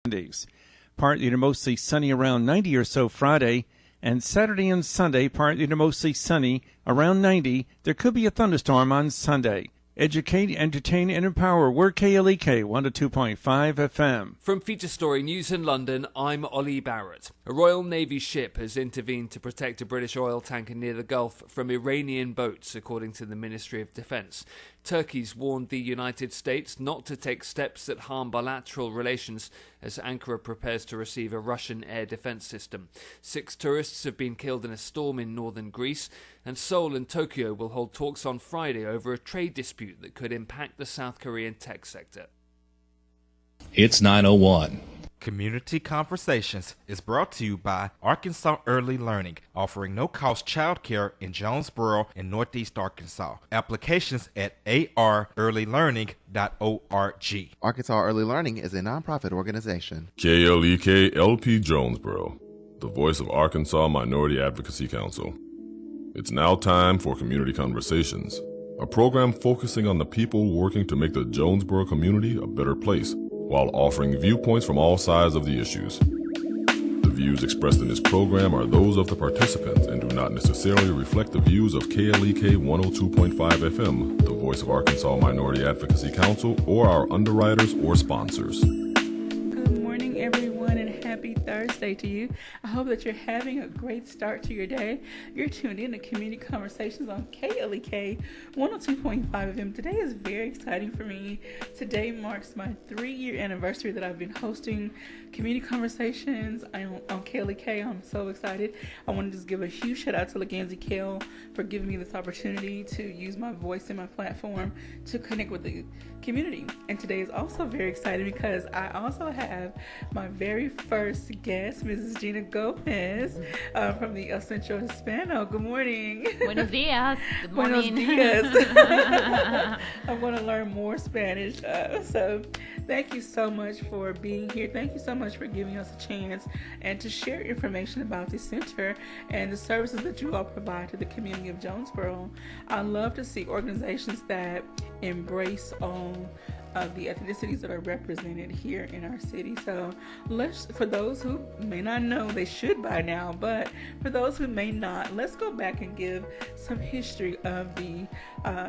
Days. Partly to mostly sunny around 90 or so Friday, and Saturday and Sunday partly to mostly sunny around 90. There could be a thunderstorm on Sunday. Educate, entertain, and empower. We're KLEK 102.5 FM. From Feature Story News in London, I'm Ollie Barrett. A Royal Navy ship has intervened to protect a British oil tanker near the Gulf from Iranian boats, according to the Ministry of Defence. Turkey's warned the United States not to take steps that harm bilateral relations as Ankara prepares to receive a Russian air defence system. 6 tourists have been killed in a storm in northern Greece, and Seoul and Tokyo will hold talks on Friday over a trade dispute that could impact the South Korean tech sector. It's 9:01. Community Conversations is brought to you by Arkansas Early Learning, offering no-cost childcare in Jonesboro and Northeast Arkansas. Applications at arearlylearning.org. Arkansas Early Learning is a nonprofit organization. KLEK LP Jonesboro, the voice of Arkansas Minority Advocacy Council. It's now time for Community Conversations, a program focusing on the people working to make the Jonesboro community a better place, while offering viewpoints from all sides of the issues. The views expressed in this program are those of the participants and do not necessarily reflect the views of KLEK 102.5 FM, the voice of Arkansas Minority Advocacy Council, or our underwriters or sponsors. Good morning, everyone, and happy Thursday to you. I hope that you're having a great start to your day. You're tuned in to Community Conversations on KLEK 102.5 FM. Today is very exciting for me. Today marks my 3-year anniversary that I've been hosting Community Conversations on KLEK. I'm so excited. I want to just give a huge shout out to Leganzi Kell for giving me this opportunity to use my voice and my platform to connect with the community. And today is also very exciting because I also have my very first guest, Mrs. Gina Gomez, from the Central Hispano. Good morning. Buenos dias. Good morning. Buenos dias. I'm going to learn more Spanish. So thank you so much for being here. Thank you so much for giving us a chance and to share information about the center and the services that you all provide to the community of Jonesboro. I love to see organizations that embrace all of the ethnicities that are represented here in our city. So for those who may not know, they should by now, but for those who may not, let's go back and give some history of the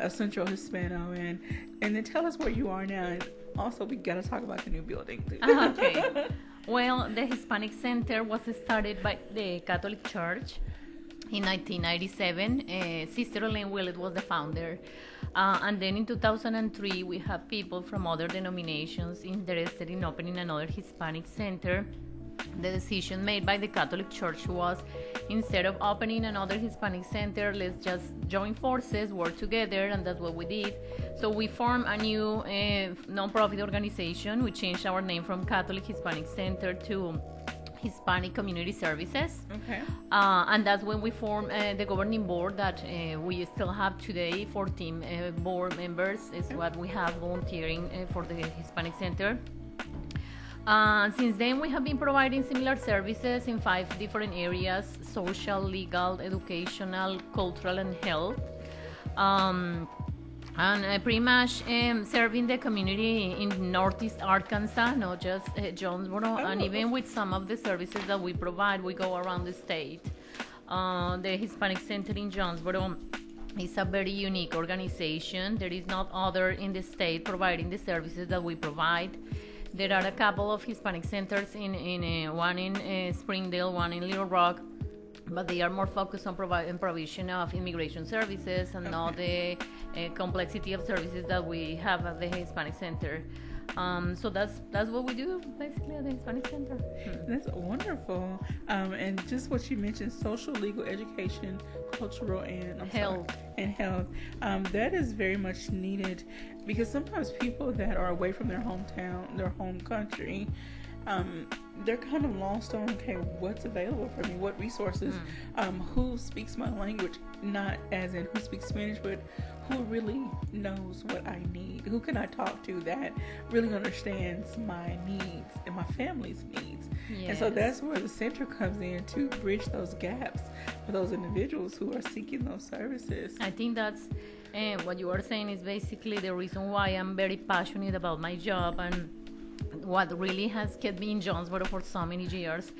Central Hispano and then tell us where you are now. And also, we got to talk about the new building too. Okay. Well, the Hispanic Center was started by the Catholic Church in 1997. Sister Elaine Willett was the founder. And then in 2003, we have people from other denominations interested in opening another Hispanic center. The decision made by the Catholic Church was, instead of opening another Hispanic center, let's just join forces, work together, and that's what we did. So we formed a new non-profit organization. We changed our name from Catholic Hispanic Center to Hispanic Community Services. Okay. And that's when we formed the governing board that we still have today. 14 board members is what we have volunteering for the Hispanic Center. Since then, we have been providing similar services in 5 different areas: social, legal, educational, cultural, and health. And pretty much serving the community in Northeast Arkansas, not just Jonesboro, and even with some of the services that we provide, we go around the state. The Hispanic Center in Jonesboro is a very unique organization. There is not other in the state providing the services that we provide. There are a couple of Hispanic centers, one in Springdale, one in Little Rock, but they are more focused on provision of immigration services and not the complexity of services that we have at the Hispanic Center. So that's what we do basically at the Hispanic Center. That's wonderful. And just what you mentioned, social, legal, education, cultural, and health. That is very much needed because sometimes people that are away from their hometown, their home country, they're kind of lost on, okay, what's available for me? What resources? Who speaks my language? Not as in who speaks Spanish, but who really knows what I need? Who can I talk to that really understands my needs and my family's needs? Yes. And so that's where the center comes in to bridge those gaps for those individuals who are seeking those services. I think that's what you are saying is basically the reason why I'm very passionate about my job and what really has kept me in Jonesboro for so many years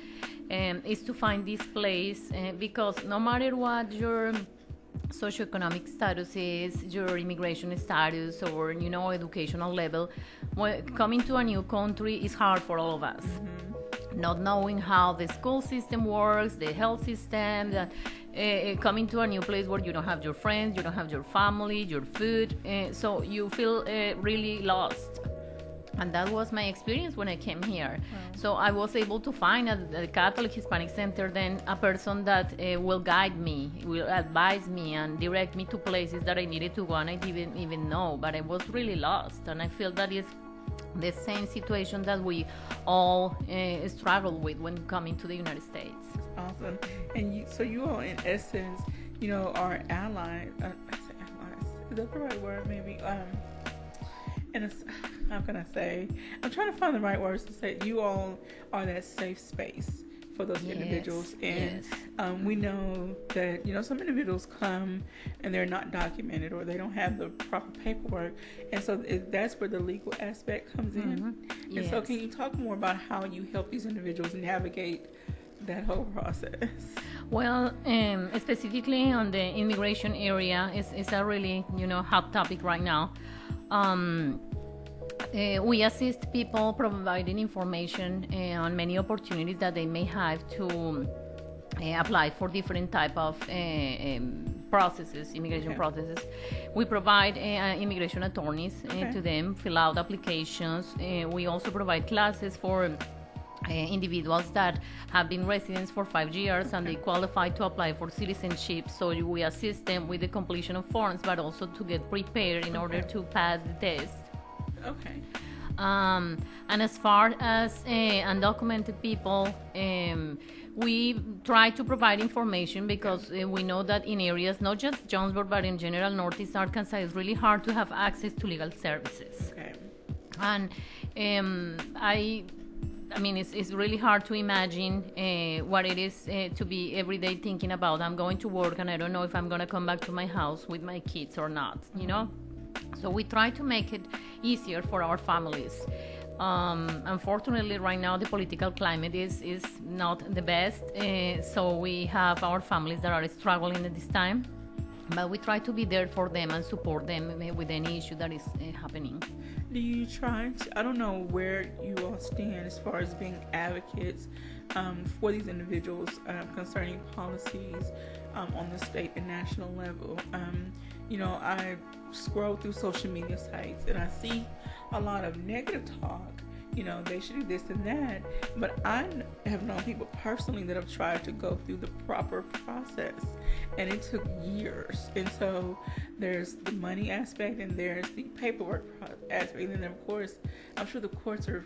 is to find this place because no matter what your socioeconomic status is, your immigration status, or educational level, coming to a new country is hard for all of us. Not knowing how the school system works, the health system, coming to a new place where you don't have your friends, you don't have your family, your food, so you feel really lost. And that was my experience when I came here. So I was able to find at the Catholic Hispanic Center then a person that will guide me, will advise me and direct me to places that I needed to go and I didn't even know, but I was really lost. And I feel that is the same situation that we all struggle with when coming to the United States. Awesome. And so you all, in essence, are allies. I say allies. Is that the right word? Maybe. And it's, how can I say? I'm trying to find the right words to say. You all are that safe space for those individuals, and we know that some individuals come and they're not documented or they don't have the proper paperwork, and so that's where the legal aspect comes in. And so, can you talk more about how you help these individuals navigate that whole process? Well, specifically on the immigration area, it's a really hot topic right now. We assist people providing information on many opportunities that they may have to apply for different type of processes, immigration processes. We provide immigration attorneys to them, fill out applications. We also provide classes for individuals that have been residents for 5 years and they qualify to apply for citizenship. So we assist them with the completion of forms, but also to get prepared in order to pass the test. Okay. And as far as undocumented people, we try to provide information because we know that in areas, not just Jonesboro, but in general, Northeast Arkansas, it's really hard to have access to legal services. Okay. And I mean, it's really hard to imagine what it is to be every day thinking about, I'm going to work and I don't know if I'm going to come back to my house with my kids or not, So we try to make it easier for our families. Unfortunately, right now, the political climate is not the best, so we have our families that are struggling at this time. But we try to be there for them and support them with any issue that is happening. Do you try I don't know where you all stand as far as being advocates for these individuals concerning policies on the state and national level. I scroll through social media sites and I see a lot of negative talk. They should do this and that. But I have known people personally that have tried to go through the proper process, and it took years. And so there's the money aspect and there's the paperwork aspect. And then, of course, I'm sure the courts are,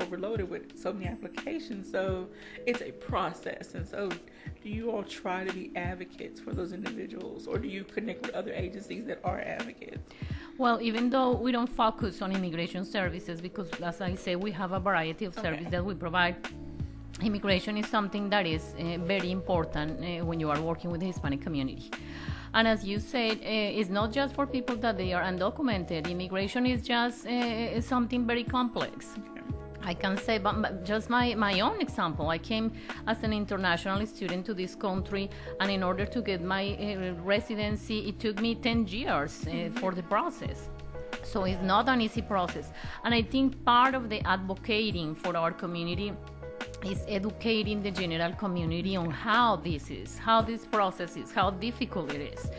overloaded with so many applications. So it's a process. And so do you all try to be advocates for those individuals, or do you connect with other agencies that are advocates? Well, even though we don't focus on immigration services, because as I say, we have a variety of services that we provide, immigration is something that is very important when you are working with the Hispanic community. And as you said, it's not just for people that they are undocumented. Immigration is just something very complex. I can say, but just my own example, I came as an international student to this country, and in order to get my residency, it took me 10 years for the process. So it's not an easy process. And I think part of the advocating for our community is educating the general community on how this is, how this process is, how difficult it is.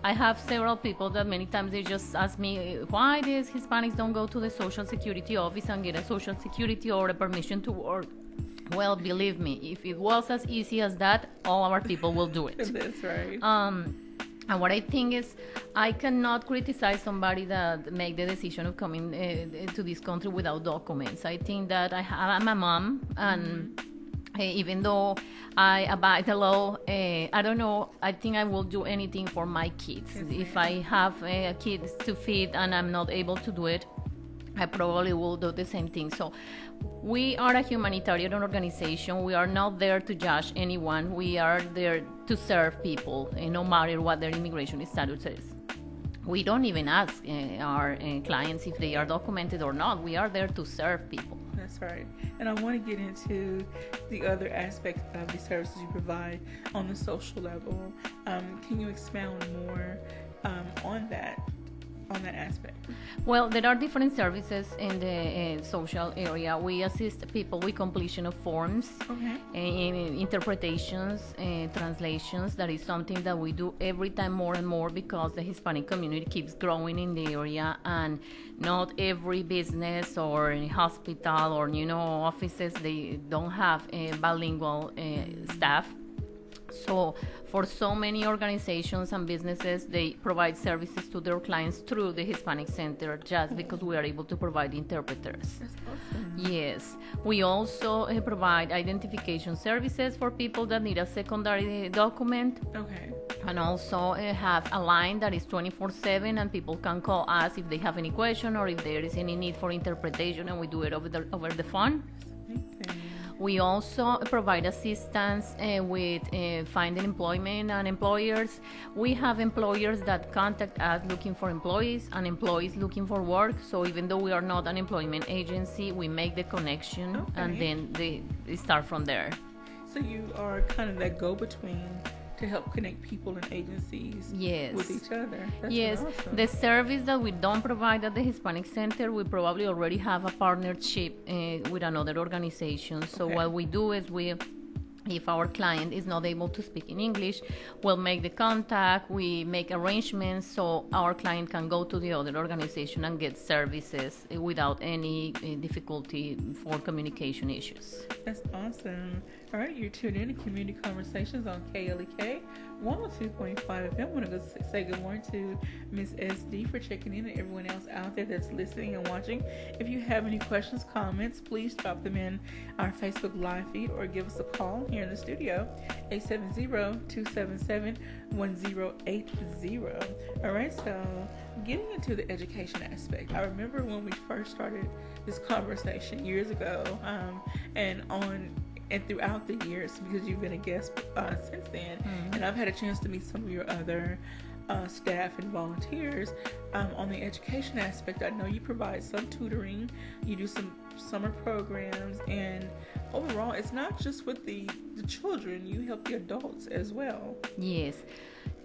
I have several people that many times they just ask me why these Hispanics don't go to the Social Security office and get a Social Security or a permission to work. Well, believe me, if it was as easy as that, all our people will do it. That's right. And what I think is, I cannot criticize somebody that make the decision of coming to this country without documents. I think that I'm a mom, and even though I abide the law, I don't know, I think I will do anything for my kids. If I have kids to feed and I'm not able to do it, I probably will do the same thing. So we are a humanitarian organization. We are not there to judge anyone. We are there to serve people, no matter what their immigration status is. We don't even ask our clients if they are documented or not. We are there to serve people. That's That's right. And I want to get into the other aspect of the services you provide on the social level. Can you expound more on that aspect? Well, there are different services in the social area. We assist people with completion of forms, interpretations, translations. That is something that we do every time more and more because the Hispanic community keeps growing in the area, and not every business or hospital or offices, they don't have a bilingual staff. So for so many organizations and businesses, they provide services to their clients through the Hispanic Center just because we are able to provide interpreters. That's awesome. Yes. We also provide identification services for people that need a secondary document. Okay. And also have a line that is 24/7, and people can call us if they have any question or if there is any need for interpretation, and we do it over the phone. Amazing. We also provide assistance with finding employment and employers. We have employers that contact us looking for employees and employees looking for work. So even though we are not an employment agency, we make the connection and then they start from there. So you are kind of that go-between to help connect people and agencies with each other. That's awesome. The service that we don't provide at the Hispanic Center, we probably already have a partnership with another organization. So what we do is if our client is not able to speak in English, we'll make the contact, we make arrangements so our client can go to the other organization and get services without any difficulty for communication issues. That's awesome. All right, you're tuned in to Community Conversations on KLEK 102.5 FM. I want to say good morning to Miss SD for checking in, and everyone else out there that's listening and watching. If you have any questions, comments, please drop them in our Facebook live feed or give us a call here in the studio, 870-277-1080. All right, so getting into the education aspect, I remember when we first started this conversation years ago, and throughout the years, because you've been a guest since then, and I've had a chance to meet some of your other staff and volunteers on the education aspect. I know you provide some tutoring, you do some summer programs, and overall, it's not just with the children, you help the adults as well. Yes.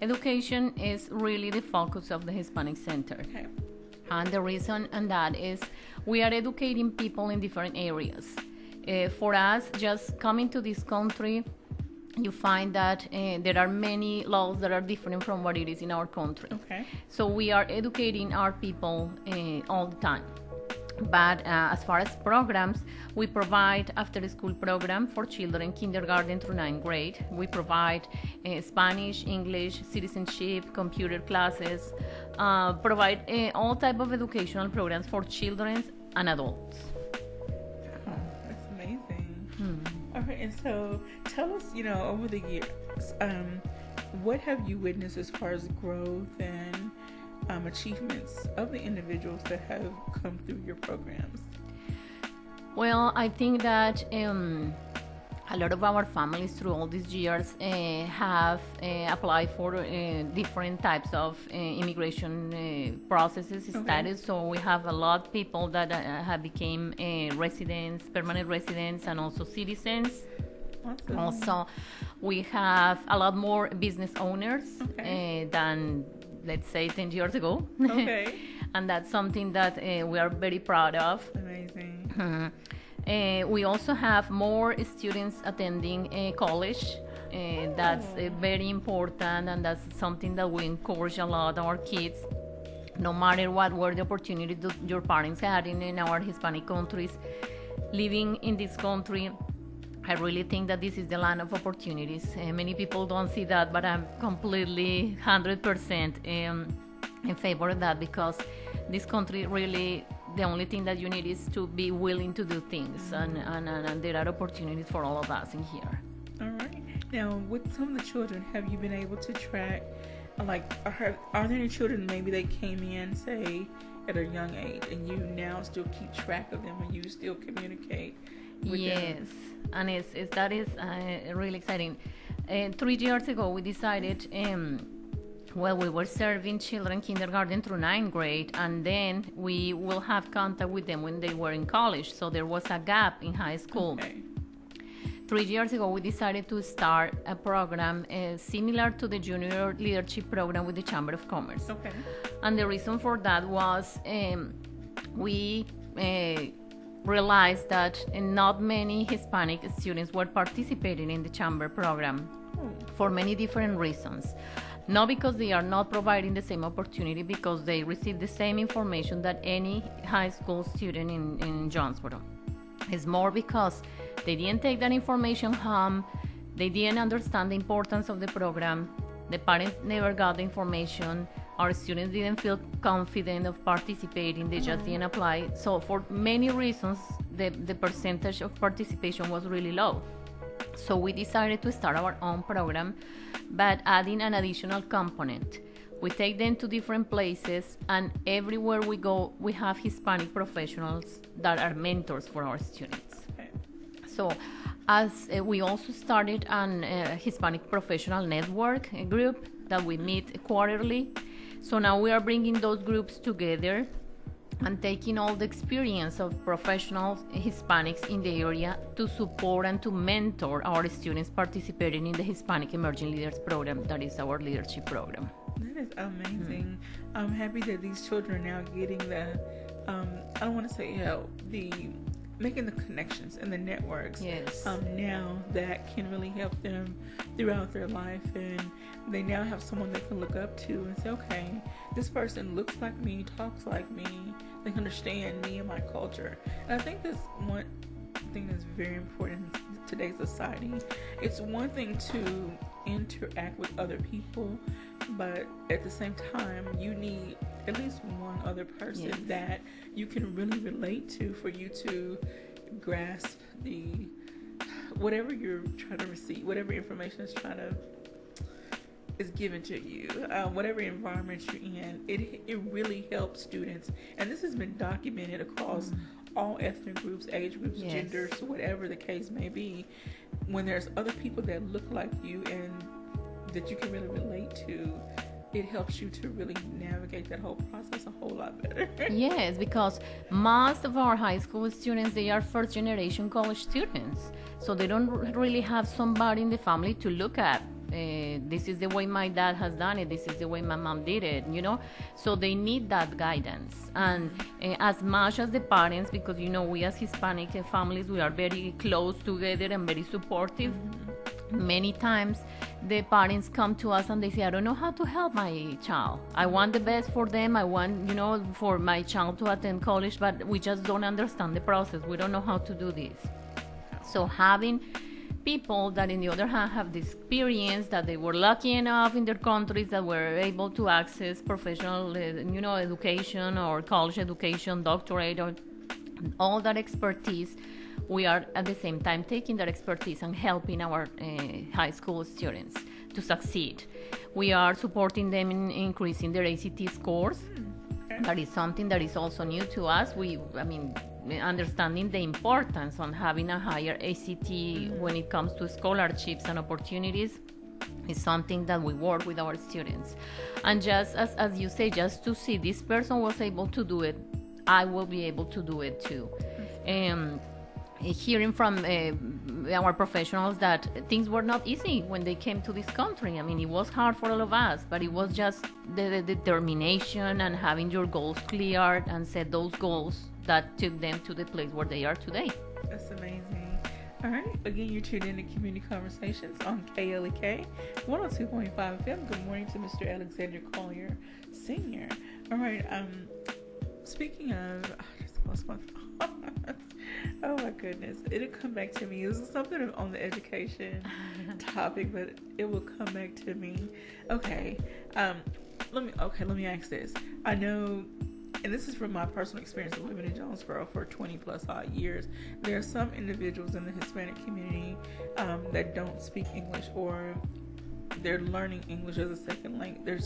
Education is really the focus of the Hispanic Center. Okay. And the reason and that is we are educating people in different areas. For us, just coming to this country, you find that there are many laws that are different from what it is in our country. Okay. So we are educating our people all the time. But as far as programs, we provide after-school program for children kindergarten through 9th grade. We provide Spanish, English, citizenship, computer classes, provide all type of educational programs for children and adults. All right, and so tell us, over the years, what have you witnessed as far as growth and achievements of the individuals that have come through your programs? Well, I think that a lot of our families through all these years have applied for different types of immigration processes, status. So we have a lot of people that have become residents, permanent residents, and also citizens. Awesome. Also, we have a lot more business owners than, let's say, 10 years ago. Okay. And that's something that we are very proud of. Amazing. We also have more students attending college. That's very important, and that's something that we encourage a lot our kids. No matter what were the opportunities that your parents had in our Hispanic countries, living in this country, I really think that this is the land of opportunities. Many people don't see that, but I'm completely 100% in favor of that, because this country really, the only thing that you need is to be willing to do things, and there are opportunities for all of us in here. All right. Now, with some of the children, have you been able to track, are there any children maybe they came in, say, at a young age, and you now still keep track of them and you still communicate with them? And that is really exciting. 3 years ago, we decided Well, we were serving children kindergarten through ninth grade, and then we will have contact with them when they were in college. So there was a gap in high school. Okay. 3 years ago, we decided to start a program similar to the Junior Leadership Program with the Chamber of Commerce. Okay. And the reason for that was we realized that not many Hispanic students were participating in the Chamber program for many different reasons. Not because they are not providing the same opportunity, because they receive the same information that any high school student in Jonesboro. It's more because they didn't take that information home, they didn't understand the importance of the program, the parents never got the information, our students didn't feel confident of participating, they just didn't apply. So for many reasons, the percentage of participation was really low. So we decided to start our own program, but adding an additional component. We take them to different places, and everywhere we go, we have Hispanic professionals that are mentors for our students. So as we also started an Hispanic professional network group that we meet quarterly. So now we are bringing those groups together and taking all the experience of professional Hispanics in the area to support and to mentor our students participating in the Hispanic Emerging Leaders Program, that is our leadership program. That is amazing. I'm happy that these children are now getting the, I don't want to say help, making the connections and the networks. Yes. Now that can really help them throughout their life, and they now have someone they can look up to and say, okay, this person looks like me, talks like me, they understand me and my culture. And I think that's one thing that's very important in today's society. It's one thing to interact with other people, but at the same time, you need at least one other person that you can really relate to for you to grasp the whatever you're trying to receive, whatever information is given to you, whatever environment you're in. It really helps students, and this has been documented across all ethnic groups, age groups, genders, whatever the case may be. When there's other people that look like you and that you can really relate to, it helps you to really navigate that whole process a whole lot better. Yes, because most of our high school students, they are first generation college students. So they don't really have somebody in the family to look at. This is the way my dad has done it. This is the way my mom did it, So they need that guidance. And as much as the parents, because, we as Hispanic families, we are very close together and very supportive. Many times the parents come to us and they say, I don't know how to help my child. I want the best for them. I want, for my child to attend college, but we just don't understand the process. We don't know how to do this. So having people that, in the other hand, have the experience, that they were lucky enough in their countries that were able to access professional, education or college education, doctorate, or all that expertise, we are at the same time taking that expertise and helping our high school students to succeed. We are supporting them in increasing their ACT scores. That is something that is also new to us. Understanding the importance on having a higher ACT when it comes to scholarships and opportunities is something that we work with our students. And just as you say, just to see this person was able to do it, I will be able to do it too. Hearing from our professionals that things were not easy when they came to this country. It was hard for all of us, but it was just the determination and having your goals cleared and set those goals that took them to the place where they are today. That's amazing. All right. Again, you're tuned in to Community Conversations on KLEK 102.5 FM. Good morning to Mr. Alexander Collier, Sr. All right. Speaking of, I just lost my thoughts. Oh my goodness. It'll come back to me. It was something on the education topic, but it will come back to me. Okay. Let me ask this. I know, and this is from my personal experience of living in Jonesboro for 20 plus odd years, there are some individuals in the Hispanic community that don't speak English, or they're learning English as a second language.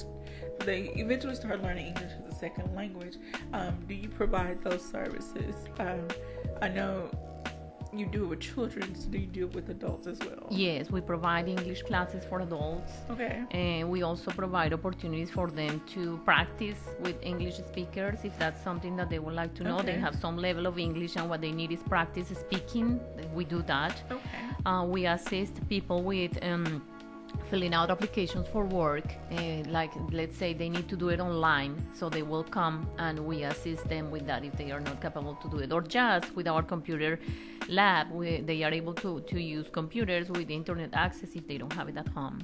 They eventually start learning English as a second language. Do you provide those services? I know you do it with children, so do you do it with adults as well? Yes, we provide English classes for adults. Okay. And we also provide opportunities for them to practice with English speakers if that's something that they would like to know. Okay. They have some level of English and what they need is practice speaking. We do that. Okay. We assist people with filling out applications for work, like let's say they need to do it online, so they will come and we assist them with that if they are not capable to do it, or just with our computer lab, they are able to use computers with internet access if they don't have it at home.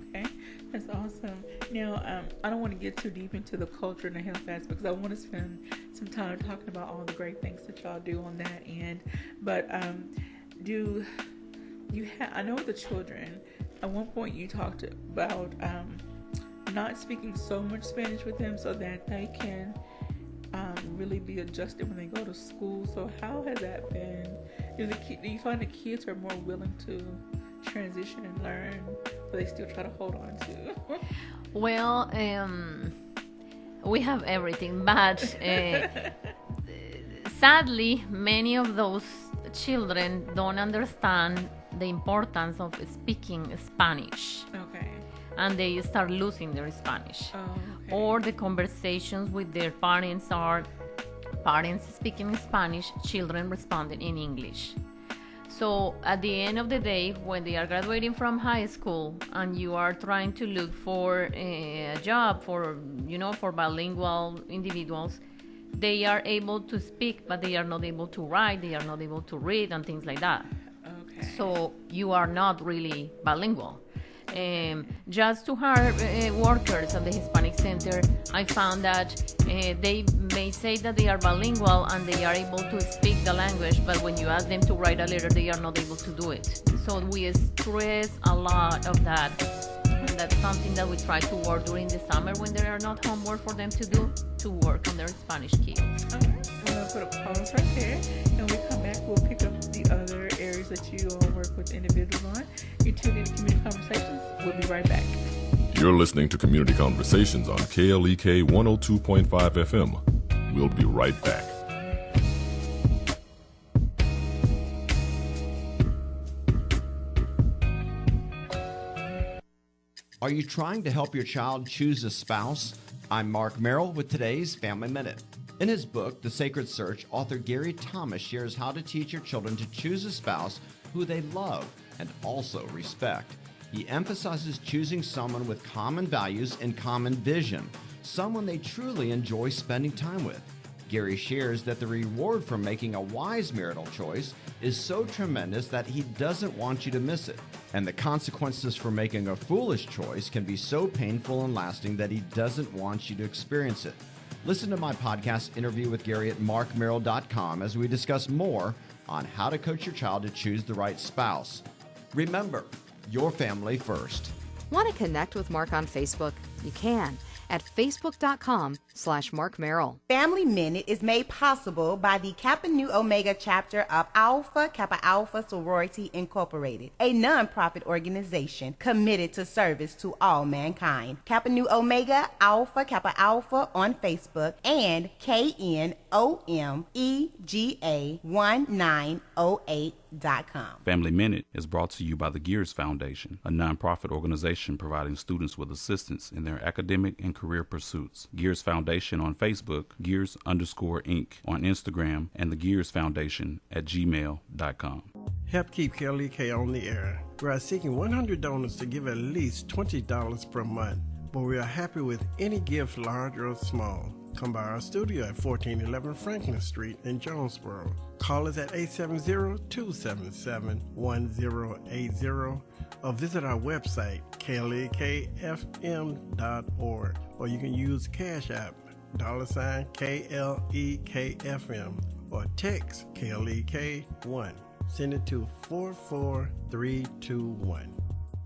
Okay, that's awesome. Now, I don't want to get too deep into the culture and the health aspect because I want to spend some time talking about all the great things that y'all do on that end. But do you have? I know with the children, at one point you talked about not speaking so much Spanish with them so that they can really be adjusted when they go to school. So how has that been? Do you find the kids are more willing to transition and learn, but they still try to hold on to? Well, we have everything, but sadly, many of those children don't understand the importance of speaking Spanish. Okay. And they start losing their Spanish. Oh, okay. Or the conversations with their parents are parents speaking Spanish, children responding in English. So at the end of the day, when they are graduating from high school and you are trying to look for a job for bilingual individuals, they are able to speak, but they are not able to write, they are not able to read and things like that. Okay. So you are not really bilingual. Just to hire workers at the Hispanic Center, I found that they may say that they are bilingual and they are able to speak the language, but when you ask them to write a letter, they are not able to do it. So we stress a lot of that. And that's something that we try to work during the summer when there are not homework for them to do, to work on their Spanish skills. All right. We're going to put a pause right there. And when we come back, we'll pick up the other areas that you all work with individuals on. You're tuned in to Community Conversations. We'll be right back. You're listening to Community Conversations on KLEK 102.5 FM. We'll be right back. Are you trying to help your child choose a spouse? I'm Mark Merrill with today's Family Minute. In his book, The Sacred Search, author Gary Thomas shares how to teach your children to choose a spouse who they love and also respect. He emphasizes choosing someone with common values and common vision, someone they truly enjoy spending time with. Gary shares that the reward for making a wise marital choice is so tremendous that he doesn't want you to miss it. And the consequences for making a foolish choice can be so painful and lasting that he doesn't want you to experience it. Listen to my podcast interview with Gary at markmerrill.com as we discuss more on how to coach your child to choose the right spouse. Remember, your family first. Want to connect with Mark on Facebook? You can at facebook.com/Mark Merrill. Family Minute is made possible by the Kappa Nu Omega chapter of Alpha Kappa Alpha Sorority Incorporated, a non-profit organization committed to service to all mankind. Kappa Nu Omega Alpha Kappa Alpha on Facebook and KNOMEGA1908.com. Family Minute is brought to you by the Gears Foundation, a non-profit organization providing students with assistance in their academic and career pursuits. Gears Foundation on Facebook, Gears_Inc. on Instagram, and the Gears Foundation at gmail.com. Help keep KLEK on the air. We are seeking 100 donors to give at least $20 per month, but we are happy with any gift, large or small. Come by our studio at 1411 Franklin Street in Jonesboro. Call us at 870-277-1080 or visit our website, klekfm.org, or you can use Cash App, $KLEKFM, or text KLEK1. Send it to 44321.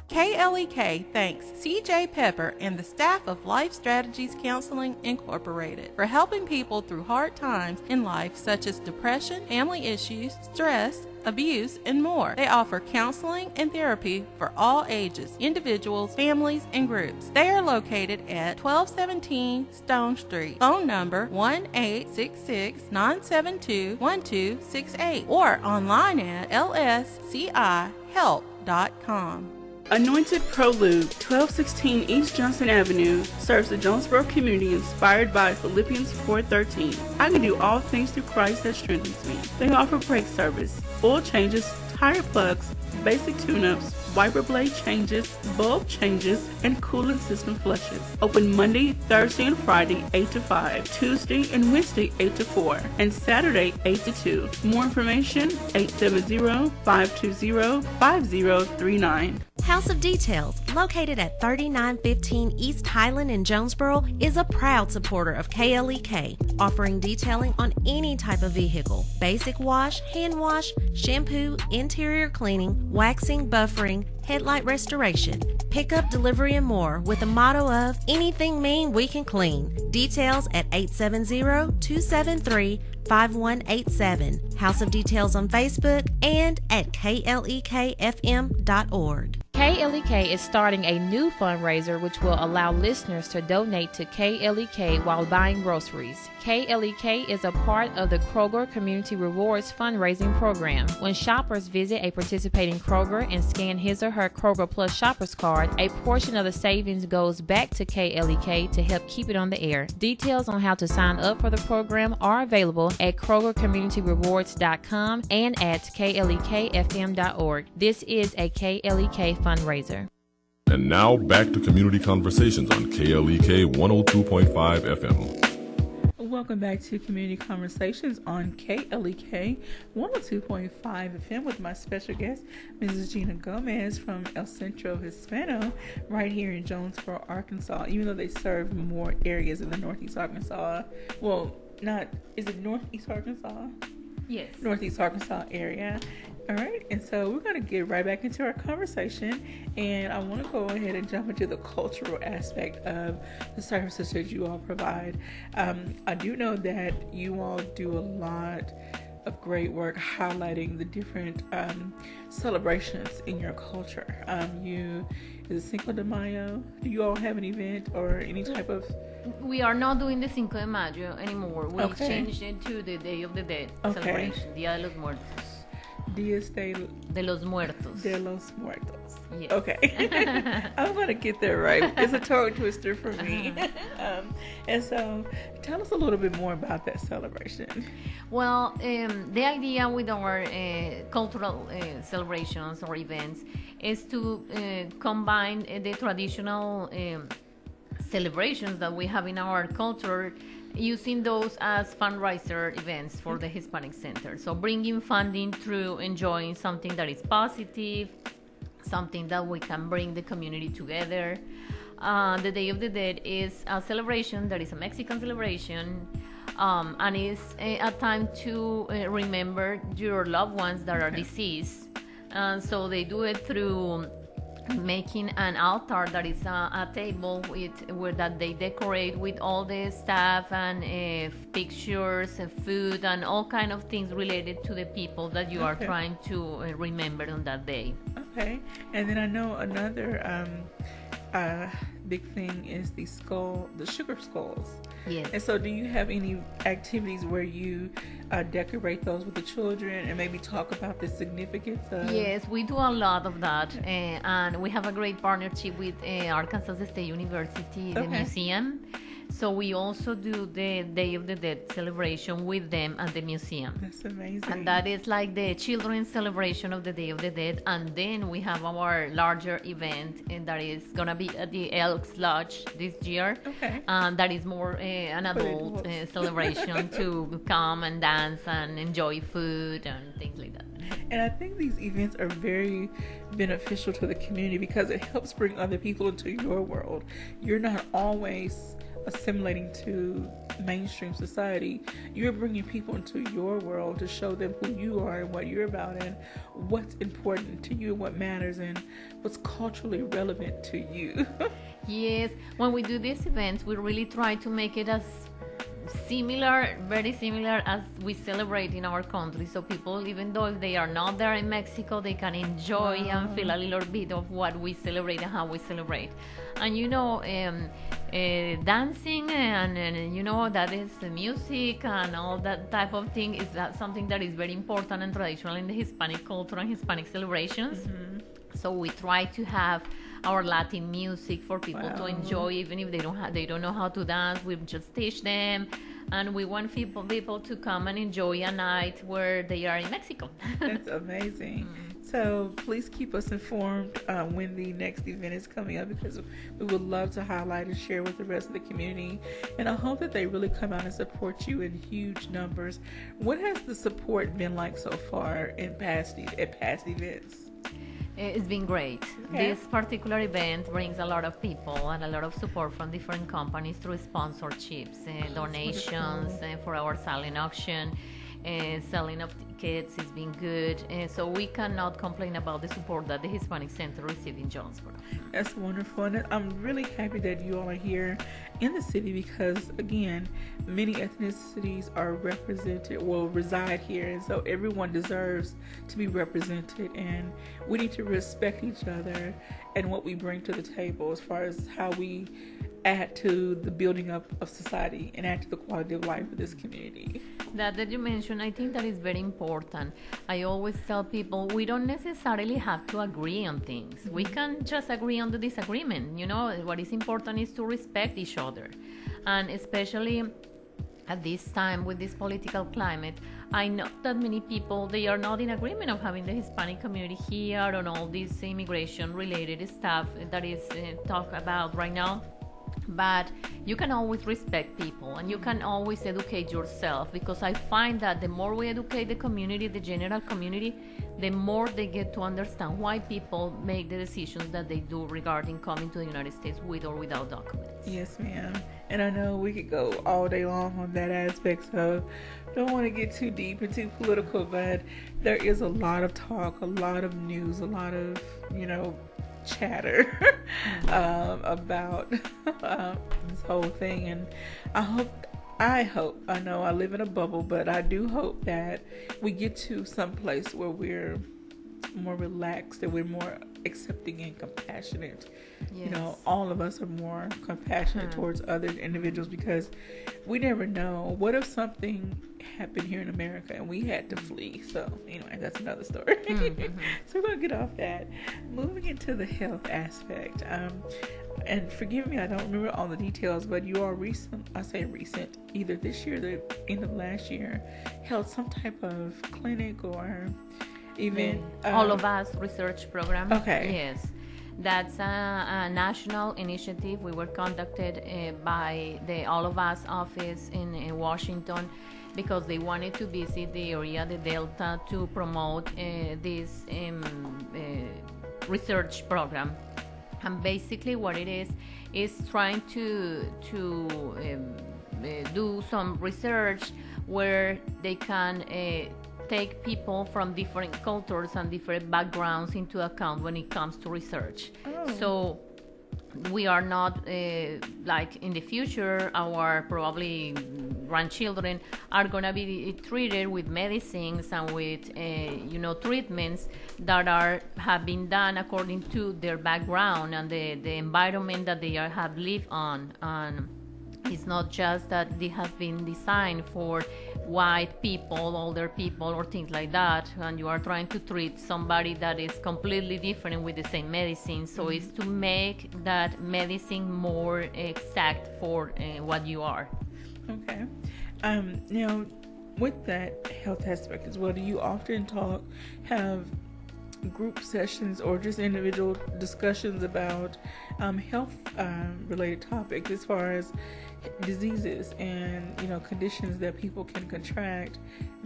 KLEK thanks CJ Pepper and the staff of Life Strategies Counseling Incorporated for helping people through hard times in life such as depression, family issues, stress, abuse, and more. They offer counseling and therapy for all ages, individuals, families, and groups. They are located at 1217 Stone Street. Phone number 1-866-972-1268 or online at lscihelp.com. Anointed Pro Lube, 1216 East Johnson Avenue, serves the Jonesboro community inspired by Philippians 4:13. I can do all things through Christ that strengthens me. They offer brake service, oil changes, tire plugs, basic tune-ups, wiper blade changes, bulb changes, and coolant system flushes. Open Monday, Thursday, and Friday 8 to 5, Tuesday and Wednesday 8 to 4, and Saturday 8 to 2. More information 870-520-5039. House of Details, located at 3915 East Highland in Jonesboro, is a proud supporter of KLEK, offering detailing on any type of vehicle: basic wash, hand wash, shampoo, interior cleaning, waxing, buffering, headlight restoration, pickup, delivery, and more, with the motto of anything mean we can clean. Details at 870-273-5187. House of Details on Facebook and at klekfm.org. KLEK is starting a new fundraiser which will allow listeners to donate to KLEK while buying groceries. KLEK is a part of the Kroger Community Rewards fundraising program. When shoppers visit a participating Kroger and scan his or her Kroger Plus shoppers card, a portion of the savings goes back to KLEK to help keep it on the air. Details on how to sign up for the program are available at KrogerCommunityRewards.com and at klekfm.org. This is a KLEK fundraiser. And now back to Community Conversations on KLEK 102.5 FM. Welcome back to Community Conversations on KLEK 102.5 FM with my special guest, Mrs. Gina Gomez from El Centro Hispano, right here in Jonesboro, Arkansas. Even though they serve more areas in the Northeast Arkansas, well, not, is it Northeast Arkansas? Yes. Northeast Arkansas area. All right, and so we're going to get right back into our conversation, and I want to go ahead and jump into the cultural aspect of the services that you all provide. I do know that you all do a lot of great work highlighting the different celebrations in your culture. Is it Cinco de Mayo? Do you all have an event or any type of... We are not doing the Cinco de Mayo anymore. We changed it to the Day of the Dead celebration, Dia de los Muertos. Días de los Muertos. De los Muertos. Yes. Okay. I'm going to get that right. It's a tongue twister for me. And so tell us a little bit more about that celebration. Well, the idea with our cultural celebrations or events is to combine the traditional celebrations that we have in our culture, using those as fundraiser events for the Hispanic Center. So bringing funding through enjoying something that is positive, something that we can bring the community together. The Day of the Dead is a celebration that is a Mexican celebration, and is a time to remember your loved ones that are deceased. So they do it through making an altar that is a table where that they decorate with all the stuff and pictures and food and all kind of things related to the people that you are trying to remember on that day. Okay, and then I know another big thing is the sugar skulls. Yes. And so do you have any activities where you decorate those with the children and maybe talk about the significance of... Yes, we do a lot of that. And we have a great partnership with Arkansas State University, the museum. So we also do the Day of the Dead celebration with them at the museum. That's amazing. And that is like the children's celebration of the Day of the Dead. And then we have our larger event, and that is going to be at the Elks Lodge this year. Okay. And that is more an adult celebration to come and dance and enjoy food and things like that. And I think these events are very beneficial to the community because it helps bring other people into your world. You're not always assimilating to mainstream society. You're bringing people into your world to show them who you are and what you're about and what's important to you, what matters, and what's culturally relevant to you. Yes, when we do these events, we really try to make it as similar, very similar as we celebrate in our country. So people, even though if they are not there in Mexico, they can enjoy and feel a little bit of what we celebrate and how we celebrate. And dancing and that is music and all that type of thing is that something that is very important and traditional in the Hispanic culture and Hispanic celebrations. Mm-hmm. So we try to have our Latin music for people to enjoy, even if they don't know how to dance. We just teach them, and we want people to come and enjoy a night where they are in Mexico. That's amazing. So please keep us informed when the next event is coming up, because we would love to highlight and share with the rest of the community. And I hope that they really come out and support you in huge numbers. What has the support been like so far at past events? It's been great. Okay. This particular event brings a lot of people and a lot of support from different companies through sponsorships, donations for our silent auction. Selling of tickets has been good, so we cannot complain about the support that the Hispanic Center received in Jonesboro. That's wonderful, and I'm really happy that you all are here in the city, because again, many ethnicities are represented, reside here, and so everyone deserves to be represented, and we need to respect each other and what we bring to the table as far as how we add to the building up of society and add to the quality of life of this community. That you mentioned, I think that is very important. I always tell people we don't necessarily have to agree on things. Mm-hmm. We can just agree on the disagreement. What is important is to respect each other. And especially at this time with this political climate, I know that many people, they are not in agreement of having the Hispanic community here on all this immigration related stuff that is talked about right now. But you can always respect people, and you can always educate yourself, because I find that the more we educate the community, the general community, the more they get to understand why people make the decisions that they do regarding coming to the United States with or without documents. Yes, ma'am. And I know we could go all day long on that aspect, so don't want to get too deep and too political, but there is a lot of talk, a lot of news, a lot of, chatter about this whole thing, and I know I live in a bubble, but I do hope that we get to some place where we're more relaxed and we're more accepting and compassionate. Yes. All of us are more compassionate towards other individuals, because we never know. What if something happened here in America and we had to flee? So anyway, that's another story. So we're going to get off that. Moving into the health aspect. And forgive me, I don't remember all the details, but you are recent, either this year or the end of last year, held some type of clinic or event. All of Us research program. Okay. Yes. That's a national initiative. We were conducted by the All of Us office in Washington, because they wanted to visit the area, the Delta, to promote this research program. And basically what it is trying to do some research where they can take people from different cultures and different backgrounds into account when it comes to research. So we are not like in the future, our probably grandchildren are going to be treated with medicines and with treatments that have been done according to their background and the environment that they have lived on. And it's not just that it has been designed for white people, older people, or things like that, and you are trying to treat somebody that is completely different with the same medicine. So it's to make that medicine more exact for what you are. Okay. Now, with that health aspect as well, do you often have group sessions or just individual discussions about health related topics, as far as diseases and conditions that people can contract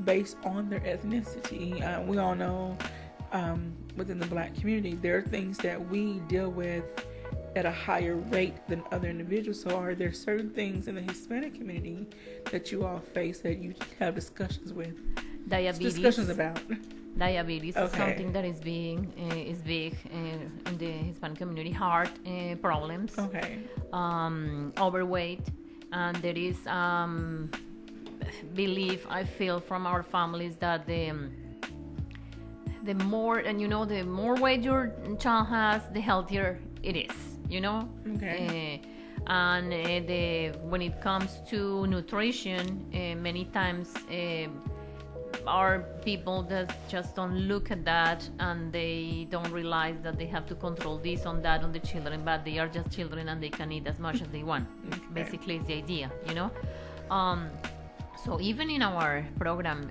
based on their ethnicity? We all know within the Black community there are things that we deal with at a higher rate than other individuals. So are there certain things in the Hispanic community that you all face that you have discussions with? Diabetes. Discussions about. Diabetes is something that is big in the Hispanic community. Heart problems. Okay. Overweight. And there is belief I feel from our families that the more, and the more weight your child has, the healthier it is. Okay. When it comes to nutrition, many times are people that just don't look at that, and they don't realize that they have to control this on that on the children, but they are just children and they can eat as much as they want. Okay. Basically, it's the idea. So even in our program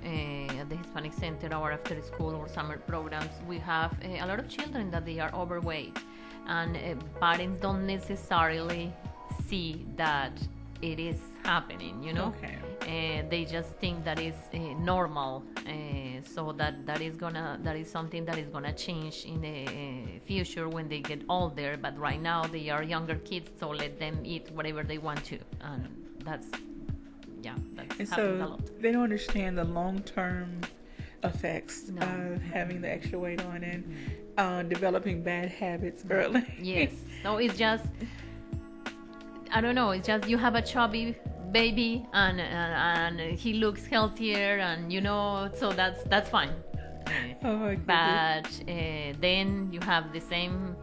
at the Hispanic Center, our after school or summer programs, we have a lot of children that they are overweight, and parents don't necessarily see that it is happening. Okay. They just think that is normal, so that is something that is gonna change in the future when they get older. But right now they are younger kids, so let them eat whatever they want to, and that's and happening a so lot. they don't understand the long-term effects of having the extra weight on and developing bad habits early. Yes. So it's just, I don't know, it's just you have a chubby baby and he looks healthier, and so that's fine. Oh my But then you have the same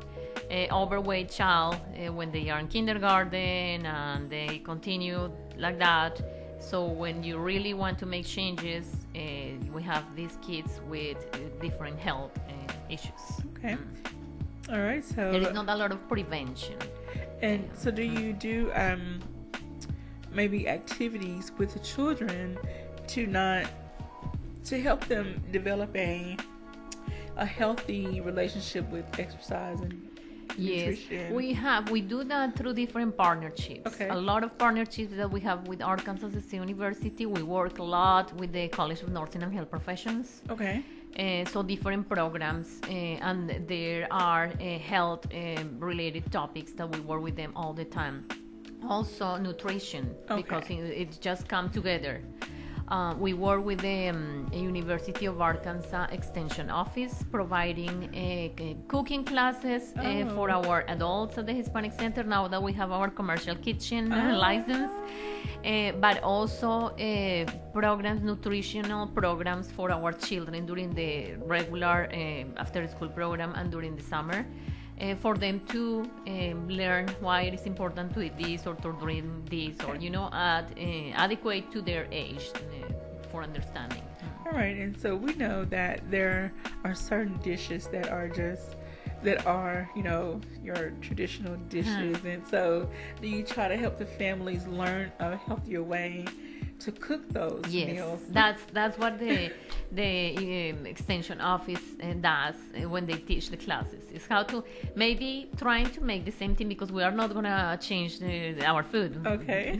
overweight child when they are in kindergarten, and they continue like that. So when you really want to make changes, we have these kids with different health issues. Okay. All right. So there is not a lot of prevention. And so do you do maybe activities with the children to help them develop a healthy relationship with exercise and nutrition? Yes, we do that through different partnerships. Okay. A lot of partnerships that we have with Arkansas State University. We work a lot with the College of Nursing and Health Professions. Okay. So different programs, and there are health related topics that we work with them all the time. Also nutrition, because it just come together. We work with the University of Arkansas Extension Office, providing cooking classes for our adults at the Hispanic Center, now that we have our commercial kitchen license. But also nutritional programs for our children during the regular after-school program and during the summer, for them to learn why it is important to eat this or to drink this, or adequate to their age for understanding. All right, and so we know that there are certain dishes that are your traditional dishes, and so do you try to help the families learn a healthier way to cook those meals? That's what the extension office does when they teach the classes, is how to maybe trying to make the same thing, because we are not gonna change our food. Okay.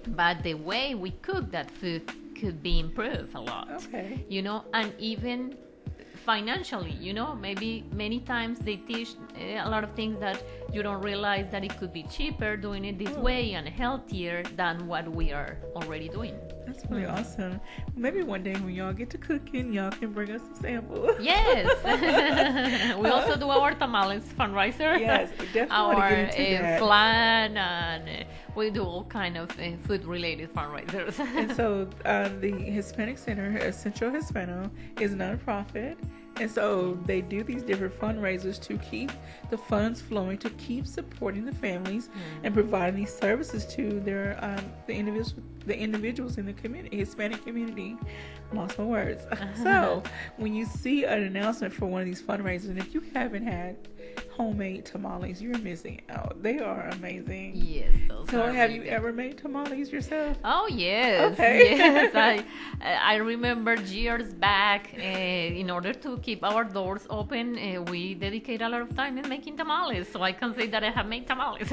But the way we cook that food could be improved a lot. Okay. And even financially, maybe many times they teach a lot of things that you don't realize that it could be cheaper doing it this way and healthier than what we are already doing. That's really awesome. Maybe one day when y'all get to cooking, y'all can bring us some samples. Yes. We also do our tamales fundraiser. Yes, we definitely want to get into that. Flan, and we do all kind of food-related fundraisers. And so the Hispanic Center, Centro Hispano, is a nonprofit. And so they do these different fundraisers to keep the funds flowing, to keep supporting the families and providing these services to their the individuals in the community, Hispanic community. Lost my words. So when you see an announcement for one of these fundraisers, and if you haven't had homemade tamales, you're missing out. They are amazing. Yes. So have you ever made tamales yourself? Oh yes. Okay. Yes. I remember years back, in order to keep our doors open, we dedicate a lot of time in making tamales. So I can say that I have made tamales.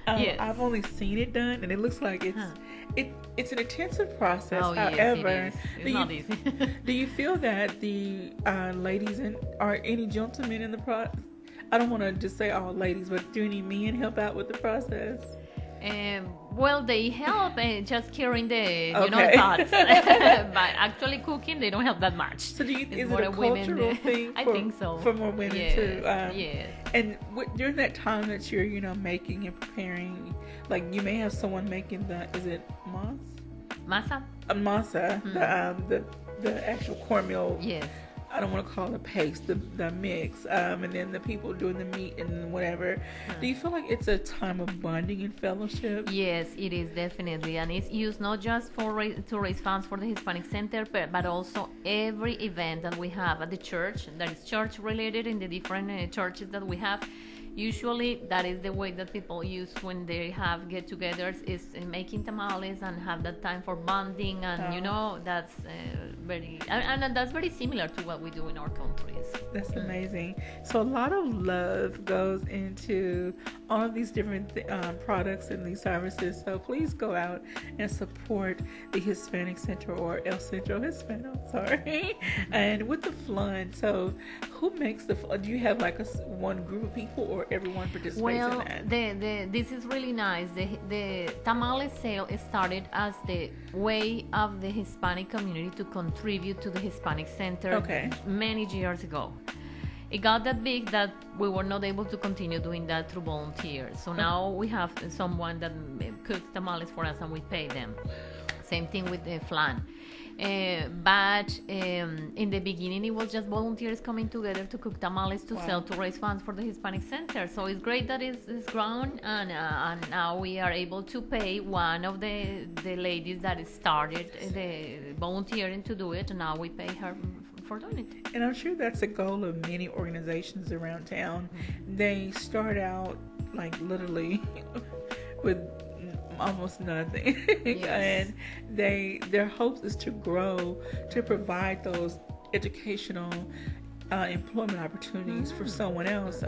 Yes. I've only seen it done, and it looks like it's an intensive process. Oh, However, yes, it's not easy. Do you feel that the ladies or any gentlemen in the process? I don't want to just say all ladies, but do any men help out with the process? Well, they help just carrying the pots, but actually cooking they don't help that much. So is it a cultural thing? I think so. For more women too. Yes. And during that time that you're making and preparing, like you may have someone making is it masa? Masa, the actual cornmeal. Yes. I don't want to call it paste, the mix, and then the people doing the meat and whatever. Do you feel like it's a time of bonding and fellowship? Yes, it is definitely, and it's used not just to raise funds for the Hispanic Center, but also every event that we have at the church that is church related in the different churches that we have. Usually that is the way that people use when they have get-togethers, is making tamales and have that time for bonding, and that's that's very similar to what we do in our countries. That's amazing. So a lot of love goes into all of these different products and these services. So please go out and support the Hispanic Center, or El Centro Hispano, sorry. And with the flan, so who makes the flan? Do you have like one group of people, or everyone participates in that? This is really nice. The tamale sale started as the way of the Hispanic community to contribute to the Hispanic Center many years ago. It got that big that we were not able to continue doing that through volunteers. So now we have someone that cooks tamales for us and we pay them. Same thing with the flan. But in the beginning, it was just volunteers coming together to cook tamales to sell, to raise funds for the Hispanic Center. So it's great that it's grown, and now we are able to pay one of the ladies that started the volunteering to do it, and now we pay her for doing it. And I'm sure that's a goal of many organizations around town. They start out like literally with almost nothing. And their hopes is to grow, to provide those educational employment opportunities for someone else.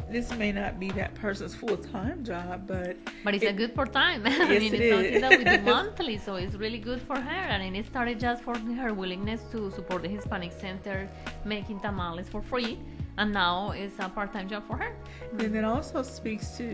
This may not be that person's full-time job, but it's a good part-time. Yes, it's something that we do monthly, so it's really good for her. And it started just for her willingness to support the Hispanic Center, making tamales for free, and now it's a part-time job for her. And it also speaks to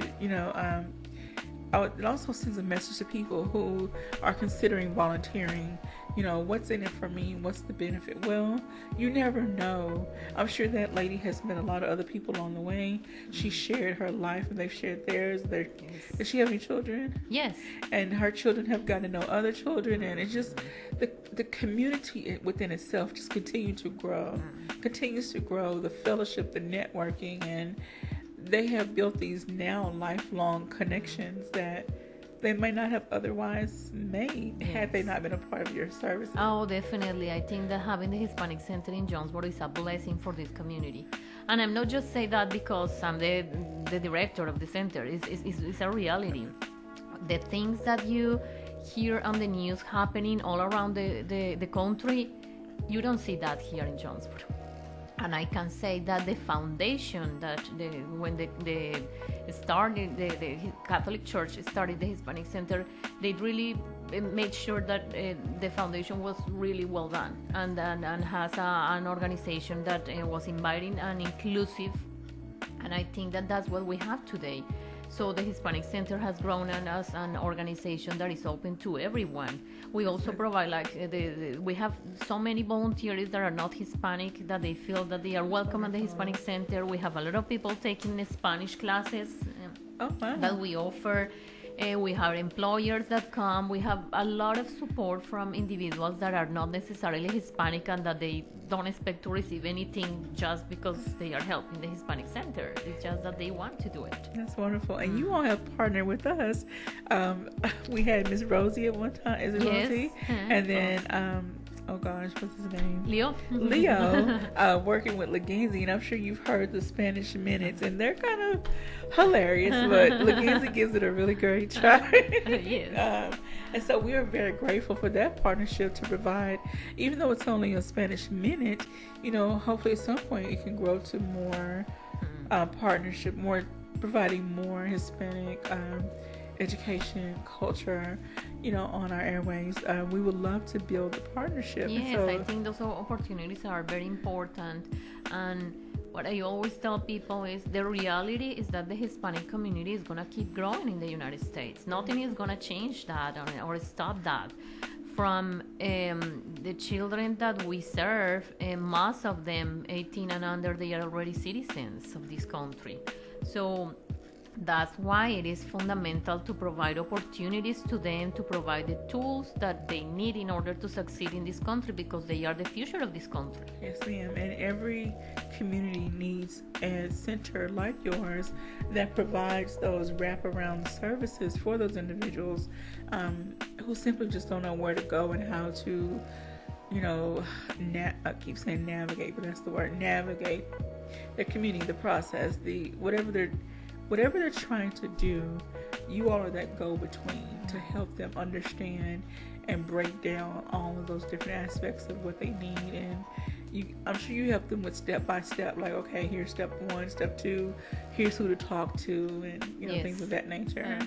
it also sends a message to people who are considering volunteering. What's in it for me? What's the benefit? Well, you never know. I'm sure that lady has met a lot of other people along the way. She shared her life and they've shared theirs. Does she have any children? Yes. And her children have gotten to know other children, and it's just the community within itself just continues to grow. The fellowship, the networking, and they have built these now lifelong connections that they might not have otherwise made had they not been a part of your services. Oh, definitely. I think that having the Hispanic Center in Jonesboro is a blessing for this community. And I'm not just saying that because I'm the director of the center. It's a reality. The things that you hear on the news happening all around the country, you don't see that here in Jonesboro. And I can say that the foundation that when the Catholic Church started the Hispanic Center, they really made sure that the foundation was really well done, and has an organization that was inviting and inclusive. And I think that that's what we have today. So the Hispanic Center has grown as an organization that is open to everyone. We also provide we have so many volunteers that are not Hispanic that they feel that they are welcome at the Hispanic Center. We have a lot of people taking Spanish classes that we offer. We have employers that come. We have a lot of support from individuals that are not necessarily Hispanic and that they don't expect to receive anything just because they are helping the Hispanic Center. It's just that they want to do it. That's wonderful. And you all have partnered with us. We had Miss Rosie at one time. Is it Rosie? And then oh gosh, what's his name? Leo, working with Leganzi, and I'm sure you've heard the Spanish Minutes, and they're kind of hilarious, but Leganzi gives it a really great try. Yes. And so we are very grateful for that partnership to provide, even though it's only a Spanish Minute, hopefully at some point it can grow to more partnership, providing more Hispanic education, culture, on our airways. We would love to build a partnership. Yes, I think those opportunities are very important. And what I always tell people is the reality is that the Hispanic community is going to keep growing in the United States. Nothing is going to change that or stop that. From the children that we serve, most of them 18 and under, they are already citizens of this country. So that's why it is fundamental to provide opportunities to them, to provide the tools that they need in order to succeed in this country, because they are the future of this country. Yes, ma'am. And every community needs a center like yours that provides those wraparound services for those individuals who simply just don't know where to go and how to, I keep saying navigate, but that's the word, navigate the community, the process, whatever they're trying to do. You all are that go-between to help them understand and break down all of those different aspects of what they need. And I'm sure you help them with step by step, like, okay, here's step 1, step 2, here's who to talk to, and Yes. things of that nature.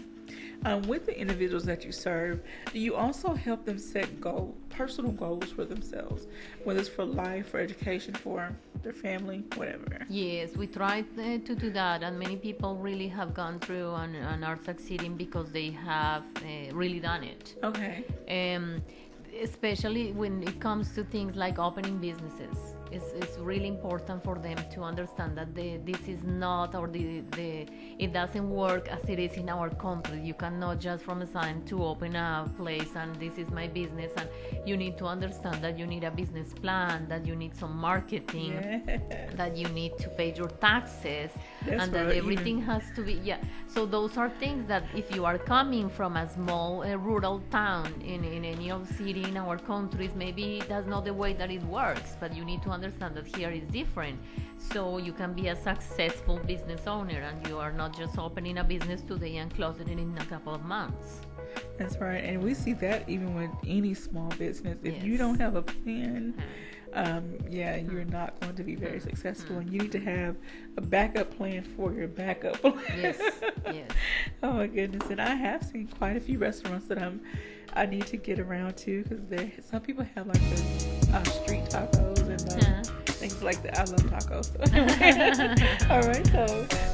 With the individuals that you serve, do you also help them set personal goals for themselves, whether it's for life, for education, for their family, whatever? Yes, we try to do that, and many people really have gone through and are succeeding because they have really done it. Okay. Especially when it comes to things like opening businesses. It's really important for them to understand that this is not, or it doesn't work as it is in our country. You cannot just from a sign to open a place and this is my business, and you need to understand that you need a business plan, that you need some marketing, that you need to pay your taxes, and that everything has to be, So those are things that if you are coming from a small rural town in any of city in our countries, maybe that's not the way that it works, but you need to understand that here is different, so you can be a successful business owner and you are not just opening a business today and closing it in a couple of months. That's right. And we see that even with any small business. If you don't have a plan, you're not going to be very successful. And you need to have a backup plan for your backup plan. Yes. Oh my goodness. And I have seen quite a few restaurants that I need to get around to, because some people have like the street tacos and things like that. I love tacos. All right, so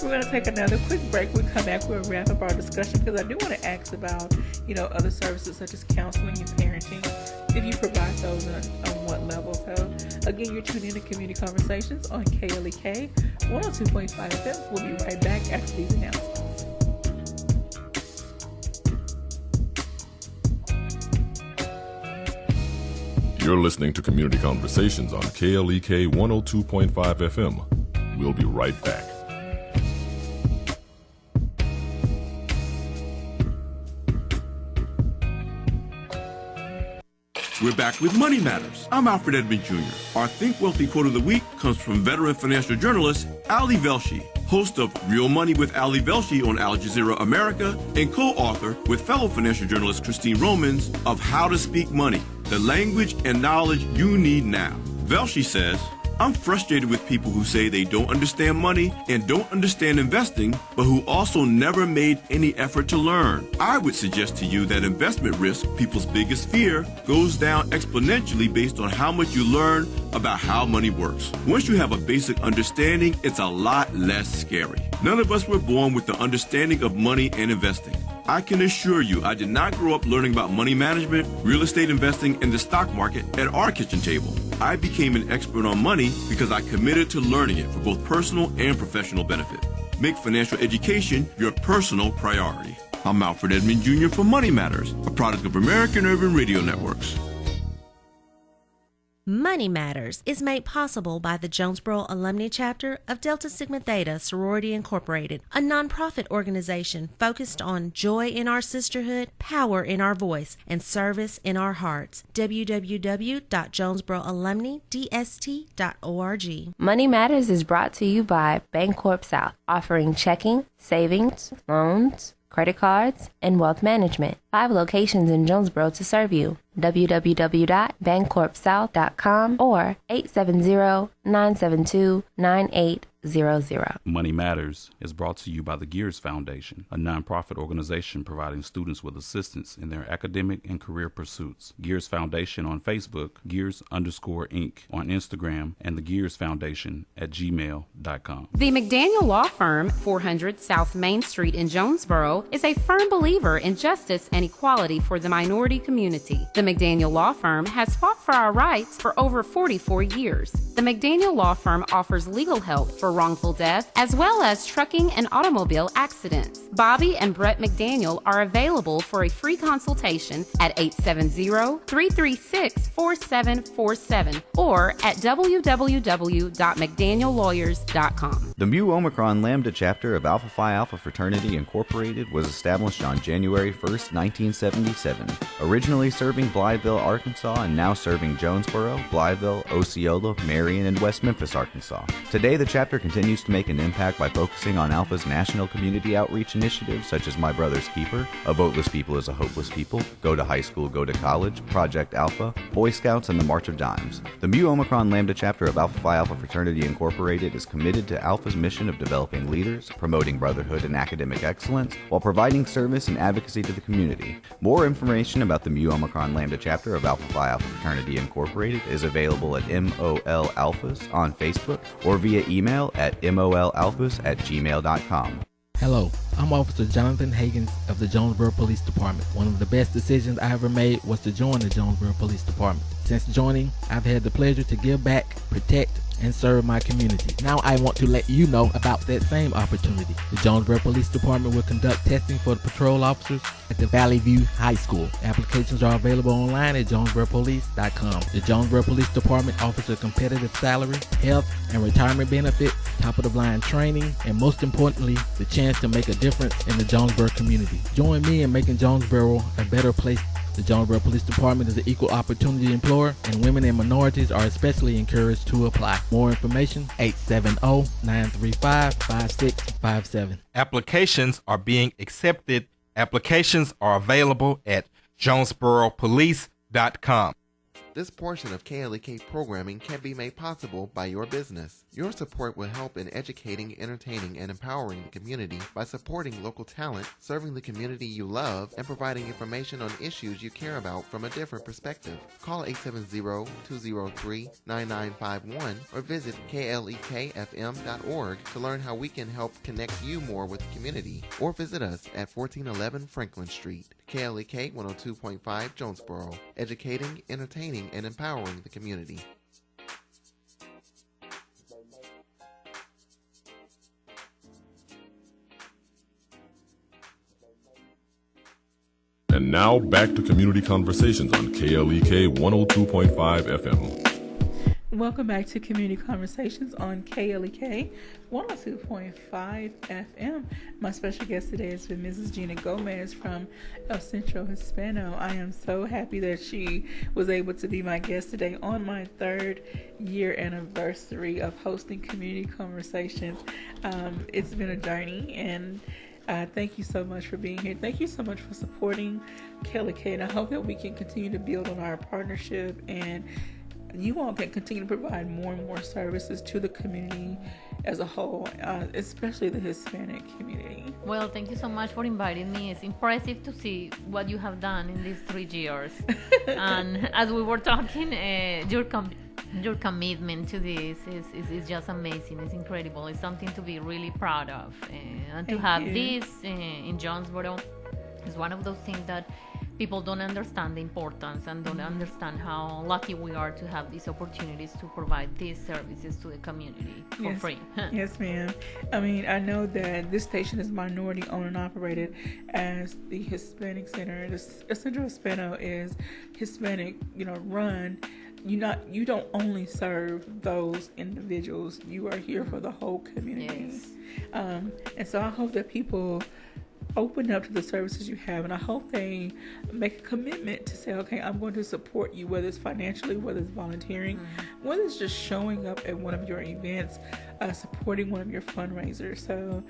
we're going to take another quick break. When we come back, we'll wrap up our discussion, because I do want to ask about other services such as counseling and parenting, if you provide those on what level. So again, you're tuned in to Community Conversations on KLEK 102.5 FM. We'll be right back after these announcements. You're listening to Community Conversations on KLEK 102.5 FM. We'll be right back. We're back with Money Matters. I'm Alfred Edmond Jr. Our Think Wealthy quote of the week comes from veteran financial journalist Ali Velshi, host of Real Money with Ali Velshi on Al Jazeera America, and co-author with fellow financial journalist Christine Romans of How to Speak Money, the language and knowledge you need now. Velshi says, I'm frustrated with people who say they don't understand money and don't understand investing, but who also never made any effort to learn. I would suggest to you that investment risk, people's biggest fear, goes down exponentially based on how much you learn about how money works. Once you have a basic understanding, it's a lot less scary. None of us were born with the understanding of money and investing. I can assure you I did not grow up learning about money management, real estate investing, and the stock market at our kitchen table. I became an expert on money because I committed to learning it for both personal and professional benefit. Make financial education your personal priority. I'm Alfred Edmond Jr. for Money Matters, a product of American Urban Radio Networks. Money Matters is made possible by the Jonesboro Alumni Chapter of Delta Sigma Theta Sorority Incorporated, a nonprofit organization focused on joy in our sisterhood, power in our voice, and service in our hearts. www.jonesboroalumnidst.org. Money Matters is brought to you by Bancorp South, offering checking, savings, loans, credit cards, and wealth management. 5 locations in Jonesboro to serve you. www.bancorpsouth.com or 870-972-9800. Money Matters is brought to you by the Gears Foundation, a nonprofit organization providing students with assistance in their academic and career pursuits. Gears Foundation on Facebook, Gears_Inc. on Instagram, and the Gears Foundation at gmail.com. The McDaniel Law Firm, 400 South Main Street in Jonesboro, is a firm believer in justice and equality for the minority community. The McDaniel Law Firm has fought for our rights for over 44 years. The McDaniel Law Firm offers legal help for wrongful death as well as trucking and automobile accidents. Bobby and Brett McDaniel are available for a free consultation at 870-336-4747 or at www.mcdaniellawyers.com. The Mu Omicron Lambda chapter of Alpha Phi Alpha Fraternity Incorporated was established on January 1st, 1977, originally serving Blytheville, Arkansas, and now serving Jonesboro, Blytheville, Osceola, Marion, and West Memphis, Arkansas. Today, the chapter continues to make an impact by focusing on Alpha's national community outreach initiatives such as My Brother's Keeper, A Voteless People is a Hopeless People, Go to High School, Go to College, Project Alpha, Boy Scouts, and the March of Dimes. The Mu Omicron Lambda chapter of Alpha Phi Alpha Fraternity Incorporated is committed to Alpha's mission of developing leaders, promoting brotherhood and academic excellence, while providing service and advocacy to the community. More information about the Mu Omicron Lambda chapter of Alpha Phi Alpha Fraternity Incorporated is available at MOL Alphas on Facebook or via email at molalphas@gmail.com. Hello, I'm Officer Jonathan Hagens of the Jonesboro Police Department. One of the best decisions I ever made was to join the Jonesboro Police Department. Since joining, I've had the pleasure to give back, protect, and serve my community. Now I want to let you know about that same opportunity. The Jonesboro Police Department will conduct testing for the patrol officers at the Valley View High School. Applications are available online at jonesboropolice.com. The Jonesboro Police Department offers a competitive salary, health, and retirement benefits, top-of-the-line training, and most importantly, the chance to make a difference in the Jonesboro community. Join me in making Jonesboro a better place. The Jonesboro Police Department is an equal opportunity employer, and women and minorities are especially encouraged to apply. More information, 870-935-5657. Applications are being accepted. Applications are available at jonesboropolice.com. This portion of KLEK programming can be made possible by your business. Your support will help in educating, entertaining, and empowering the community by supporting local talent, serving the community you love, and providing information on issues you care about from a different perspective. Call 870-203-9951 or visit klekfm.org to learn how we can help connect you more with the community. Or visit us at 1411 Franklin Street. KLEK 102.5 Jonesboro. Educating, entertaining, and empowering the community. And now back to Community Conversations on KLEK 102.5 FM. Welcome back to Community Conversations on KLEK 102.5 FM. My special guest today has been Mrs. Gina Gomez from El Centro Hispano. I am so happy that she was able to be my guest today on my 3rd year anniversary of hosting Community Conversations. It's been a journey, and thank you so much for being here. Thank you so much for supporting KLEK, and I hope that we can continue to build on our partnership, and you all can continue to provide more and more services to the community as a whole, especially the Hispanic community. Well, thank you so much for inviting me. It's impressive to see what you have done in these 3 years. And as we were talking, your commitment to this is just amazing. It's incredible. It's something to be really proud of. And to have this in Jonesboro is one of those things that people don't understand the importance and don't understand how lucky we are to have these opportunities to provide these services to the community for free. Yes, ma'am. I mean, I know that this station is minority owned and operated as the Hispanic Center. The Centro Hispano is Hispanic, run. You don't only serve those individuals. You are here for the whole community. Yes. And so I hope that people open up to the services you have, and I hope they make a commitment to say, okay, I'm going to support you, whether it's financially, whether it's volunteering, whether it's just showing up at one of your events, supporting one of your fundraisers. So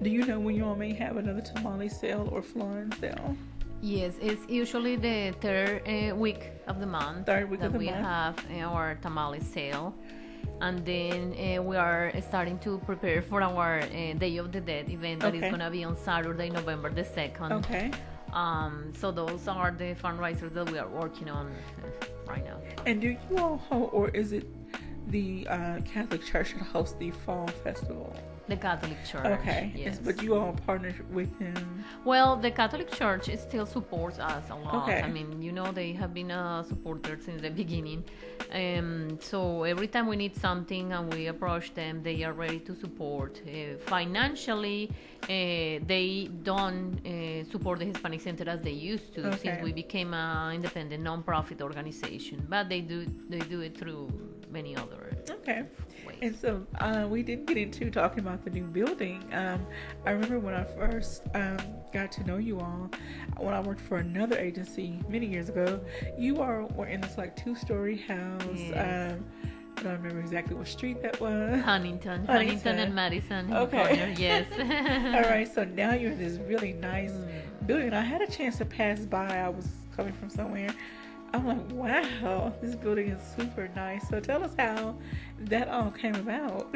do you know when you all may have another tamale sale or flan sale? Yes, it's usually the 3rd week of the month that we have our tamale sale. And then we are starting to prepare for our Day of the Dead event that is going to be on Saturday, November the 2nd. Okay. So those are the fundraisers that we are working on right now. And do you all or is it the Catholic Church that hosts the Fall Festival? The Catholic Church. Okay. Yes. But you all partner with him? Well, the Catholic Church still supports us a lot. Okay. I mean, they have been a supporter since the beginning. So every time we need something and we approach them, they are ready to support. Financially, they don't support the Hispanic Center as they used to since we became an independent non-profit organization. But they do it through many other ways. And so we didn't get into talking about the new building. I remember when I first got to know you all, when I worked for another agency many years ago, you all were in this like 2-story house. Yes. I don't remember exactly what street that was. Huntington and Madison. Okay. Yes. All right. So now you're in this really nice building. I had a chance to pass by. I was coming from somewhere. I'm like, wow, this building is super nice. So tell us how that all came about.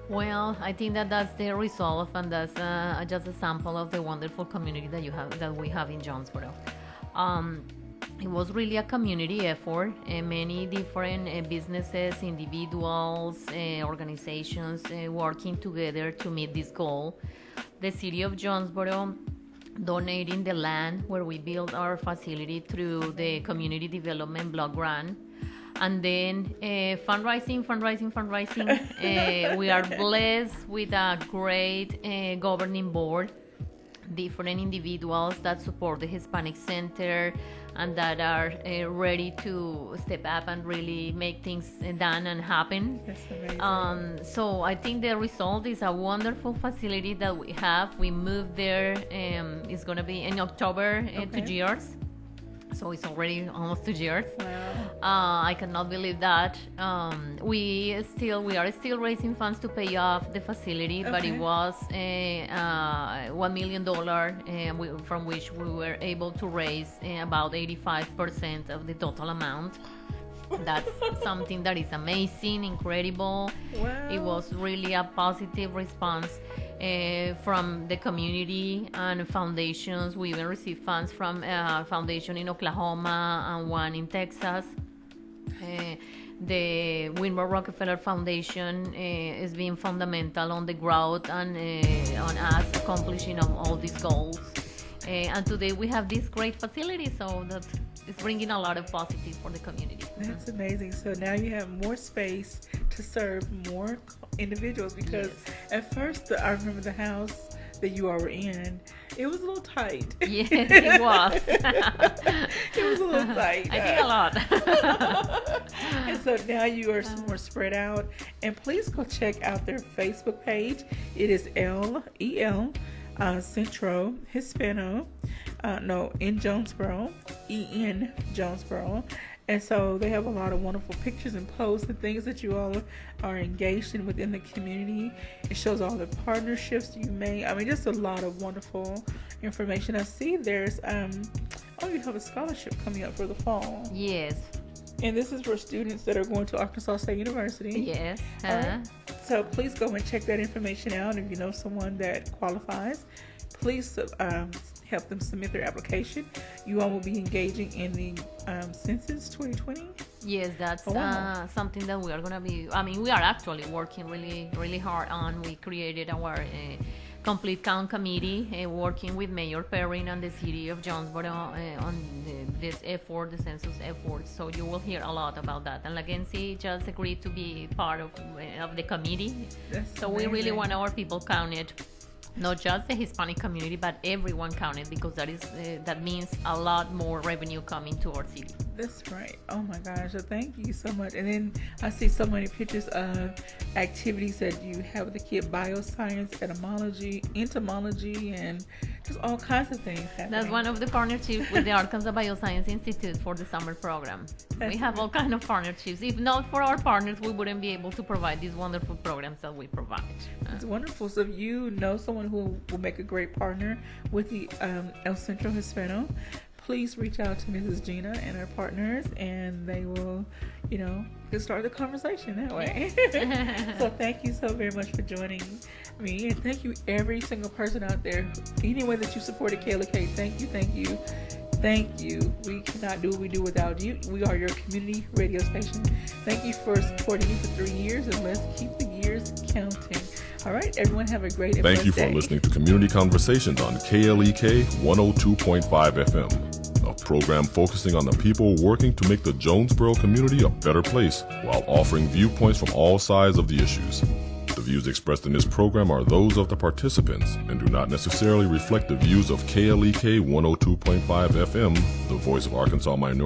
Well, I think that's the result, and that's just a sample of the wonderful community that we have in Jonesboro. It was really a community effort. Many different businesses, individuals, organizations working together to meet this goal. The city of Jonesboro donating the land where we built our facility through the Community Development Block Grant. And then fundraising. We are blessed with a great governing board, different individuals that support the Hispanic Center and that are ready to step up and really make things done and happen. That's amazing. So I think the result is a wonderful facility that we have. We moved there. It's going to be in October 2 years. So it's already almost 2 years. Wow. I cannot believe that. We are still raising funds to pay off the facility, but it was $1 million, from which we were able to raise about 85% of the total amount. That's something that is amazing, incredible. Wow. It was really a positive response from the community and foundations. We even received funds from a foundation in Oklahoma and one in Texas. The Winmore Rockefeller Foundation is being fundamental on the growth and on us accomplishing of all these goals. And today we have this great facility, so that is bringing a lot of positive for the community. That's amazing. So now you have more space to serve more individuals, because at first I remember the house that you all were in, it was a little tight. Yes, it was. It was a little tight. I did a lot. And so now you are more spread out. And please go check out their Facebook page. It is LEL Centro Hispano. In Jonesboro, EN Jonesboro. And so they have a lot of wonderful pictures and posts and things that you all are engaged in within the community. It shows all the partnerships you made. I mean, just a lot of wonderful information. I see there's, you have a scholarship coming up for the fall. Yes. And this is for students that are going to Arkansas State University. Yes. Right. So please go and check that information out. If you know someone that qualifies, please help them submit their application. You all will be engaging in the Census 2020. Yes, that's something that we are going to be, we are actually working really, really hard on. We created our complete count committee, working with Mayor Perrin and the city of Jonesboro on this effort, the census effort. So you will hear a lot about that. And Lagency just agreed to be part of the committee. So we really want our people counted. Not just the Hispanic community, but everyone counted, because that means a lot more revenue coming to our city. That's right. Oh my gosh. So thank you so much. And then I see so many pictures of activities that you have with the kid: bioscience, etymology, entomology, and just all kinds of things happening. That's one of the partnerships with the Arkansas Bioscience Institute for the summer program. We have all kinds of partnerships. If not for our partners, we wouldn't be able to provide these wonderful programs that we provide. It's wonderful. So if you know someone who will make a great partner with the El Centro Hispano, please reach out to Mrs. Gina and her partners, and they will, you know, can start the conversation that way. So thank you so very much for joining me, and thank you every single person out there. Any way that you supported KLK, thank you, thank you, thank you. We cannot do what we do without you. We are your community radio station. Thank you for supporting me for 3 years, and let's keep the years counting. All right, everyone have a great and Thank you for blessed day. listening to Community Conversations on KLEK 102.5 FM, a program focusing on the people working to make the Jonesboro community a better place while offering viewpoints from all sides of the issues. The views expressed in this program are those of the participants and do not necessarily reflect the views of KLEK 102.5 FM, the voice of Arkansas minority